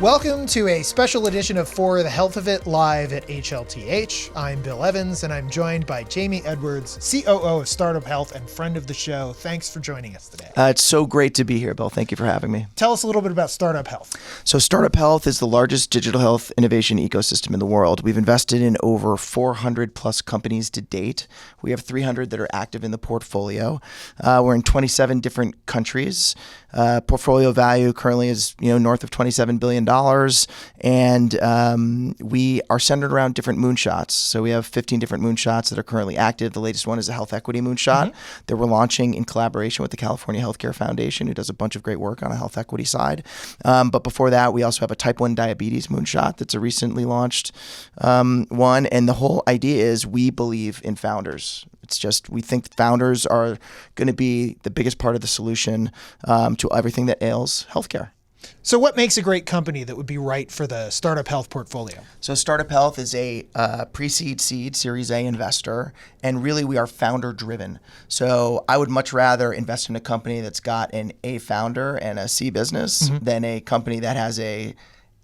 Welcome to a special edition of For the Health of It live at HLTH. I'm Bill Evans, and I'm joined by Jamey Edwards, COO of StartUp Health and friend of the show. Thanks for joining us today. It's so great to be here, Bill. Thank you for having me. Tell us a little bit about StartUp Health. So StartUp Health is the largest digital health innovation ecosystem in the world. We've invested in over 400 plus companies to date. We have 300 that are active in the portfolio. We're in 27 different countries. Portfolio value currently is north of $27 billion. And we are centered around different moonshots. So we have 15 different moonshots that are currently active. The latest one is a health equity moonshot that we're launching in collaboration with the California Healthcare Foundation, who does a bunch of great work on a health equity side. But before that, we also have a type 1 diabetes moonshot that's a recently launched one. And the whole idea is we believe in founders. It's just we think founders are going to be the biggest part of the solution to everything that ails healthcare. So what makes a great company that would be right for the StartUp Health portfolio? So StartUp Health is a pre-seed, seed, Series A investor, and really we are founder-driven. So I would much rather invest in a company that's got an A founder and a C business than a company that has a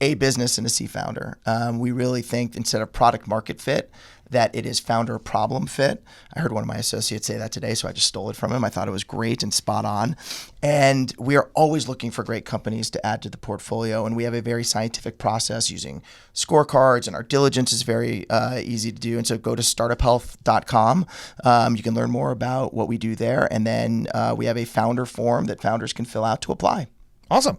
business and a C founder. We really think instead of product market fit, that it is founder problem fit. I heard one of my associates say that today, so I just stole it from him. I thought it was great and spot on. And we are always looking for great companies to add to the portfolio. And we have a very scientific process using scorecards, and our diligence is very easy to do. And so go to startuphealth.com. You can learn more about what we do there. And then we have a founder form that founders can fill out to apply. Awesome.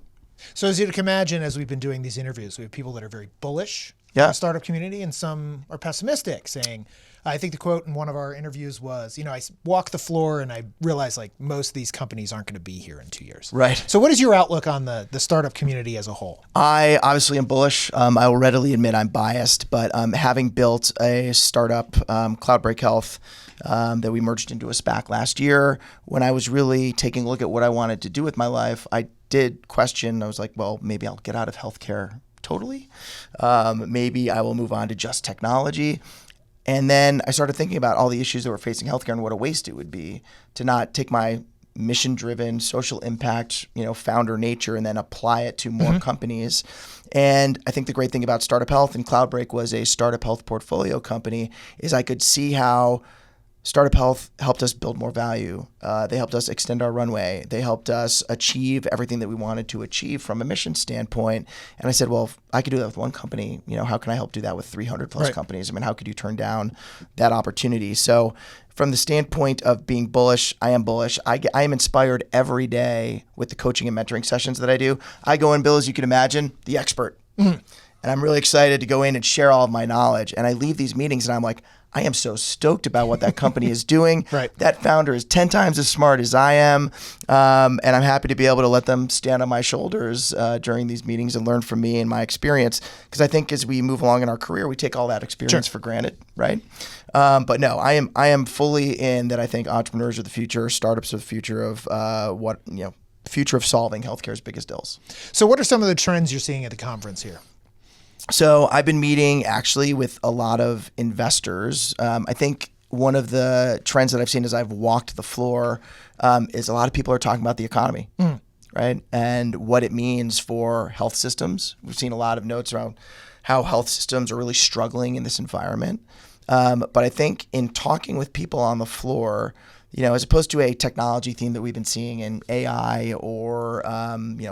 So as you can imagine, as we've been doing these interviews, we have people that are very bullish in the startup community, and some are pessimistic, saying, I think the quote in one of our interviews was, I walk the floor and I realize like most of these companies aren't going to be here in 2 years. Right. So what is your outlook on the startup community as a whole? I obviously am bullish. I will readily admit I'm biased, but having built a startup, Cloudbreak Health, that we merged into a SPAC last year, when I was really taking a look at what I wanted to do with my life, I did question, I was like, well, maybe I'll get out of healthcare totally. Maybe I will move on to just technology. And then I started thinking about all the issues that were facing healthcare and what a waste it would be to not take my mission-driven social impact, founder nature and then apply it to more companies. And I think the great thing about StartUp Health and Cloudbreak was a StartUp Health portfolio company is I could see how StartUp Health helped us build more value. They helped us extend our runway. They helped us achieve everything that we wanted to achieve from a mission standpoint. And I said, well, if I could do that with one company, how can I help do that with 300 plus companies? I mean, how could you turn down that opportunity? So from the standpoint of being bullish, I am bullish. I am inspired every day with the coaching and mentoring sessions that I do. I go in, Bill, as you can imagine, the expert. And I'm really excited to go in and share all of my knowledge. And I leave these meetings and I'm like, I am so stoked about what that company is doing. That founder is 10 times as smart as I am. And I'm happy to be able to let them stand on my shoulders during these meetings and learn from me and my experience. Because I think as we move along in our career, we take all that experience for granted, right? But no, I am fully in that. I think entrepreneurs are the future, startups are the future of future of solving healthcare's biggest ills. So what are some of the trends you're seeing at the conference here? So I've been meeting actually with a lot of investors. I think one of the trends that I've seen as I've walked the floor is a lot of people are talking about the economy, right? And what it means for health systems. We've seen a lot of notes around how health systems are really struggling in this environment. But I think in talking with people on the floor, as opposed to a technology theme that we've been seeing in AI or,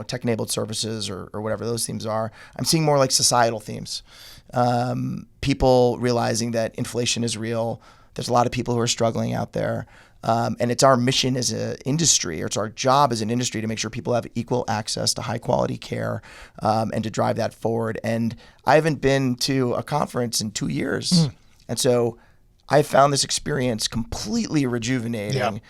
tech-enabled services or whatever those themes are, I'm seeing more like societal themes. People realizing that inflation is real. There's a lot of people who are struggling out there. And it's our mission as an industry, or it's our job as an industry to make sure people have equal access to high-quality care and to drive that forward. And I haven't been to a conference in 2 years. And so I found this experience completely rejuvenating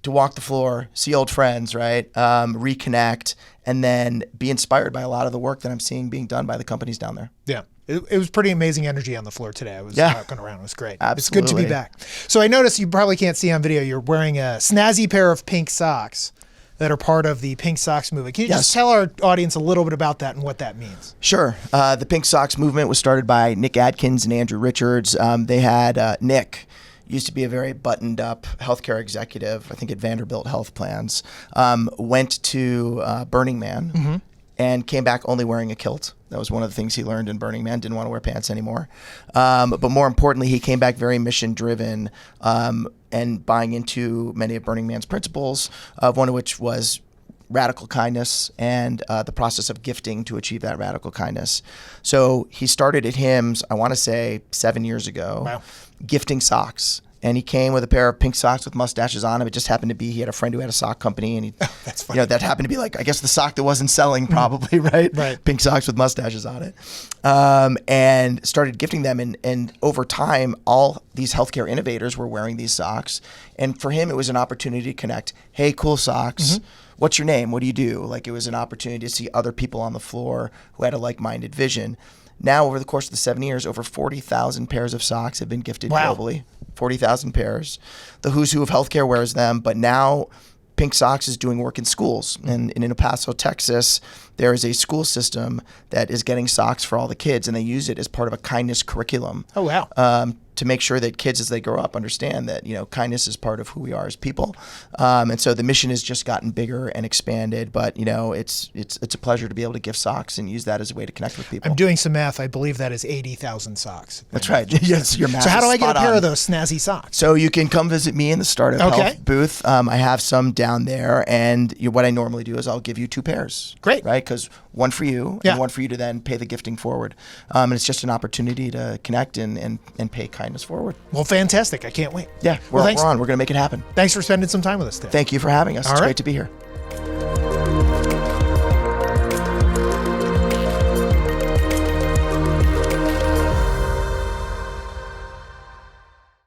to walk the floor, see old friends, right? Reconnect, and then be inspired by a lot of the work that I'm seeing being done by the companies down there. Yeah. It was pretty amazing energy on the floor today. I was walking around. It was great. Absolutely. It's good to be back. So I noticed you probably can't see on video, you're wearing a snazzy pair of pink socks that are part of the Pink Socks movement. Can you just tell our audience a little bit about that and what that means? Sure. The Pink Socks movement was started by Nick Adkins and Andrew Richards. They had Nick used to be a very buttoned up healthcare executive, I think at Vanderbilt Health Plans, went to Burning Man and came back only wearing a kilt. That was one of the things he learned in Burning Man. Didn't want to wear pants anymore. But more importantly, he came back very mission driven and buying into many of Burning Man's principles, one of which was radical kindness and the process of gifting to achieve that radical kindness. So he started at HIMSS, I want to say 7 years ago, Wow. gifting socks. And he came with a pair of pink socks with mustaches on them. It just happened to be he had a friend who had a sock company, and he, That's funny. that happened to be like, I guess, the sock that wasn't selling, probably, right? Right. Pink socks with mustaches on it, and started gifting them. And over time, all these healthcare innovators were wearing these socks, and for him, it was an opportunity to connect. Hey, cool socks. What's your name? What do you do? Like, it was an opportunity to see other people on the floor who had a like-minded vision. Now, over the course of the 7 years, over 40,000 pairs of socks have been gifted globally. 40,000 pairs. The who's who of healthcare wears them, but now Pink Socks is doing work in schools. And in El Paso, Texas, there is a school system that is getting socks for all the kids, and they use it as part of a kindness curriculum. Oh, wow. To make sure that kids, as they grow up, understand that kindness is part of who we are as people. And so the mission has just gotten bigger and expanded. But it's a pleasure to be able to gift socks and use that as a way to connect with people. I'm doing some math. I believe that is 80,000 socks. That's right. Yes, your math. So how do is I get a spot pair on. of those snazzy socks? So you can come visit me in the StartUp Okay. Health booth. I have some down there, and what I normally do is I'll give you 2 pairs. Great. Right? Because one for you Yeah. and one for you to then pay the gifting forward. And it's just an opportunity to connect and pay kindness forward. Well, fantastic. I can't wait. Yeah, Well, we're thanks. on. We're going to make it happen. Thanks for spending some time with us today. Thank you for having us. All It's right. great to be here.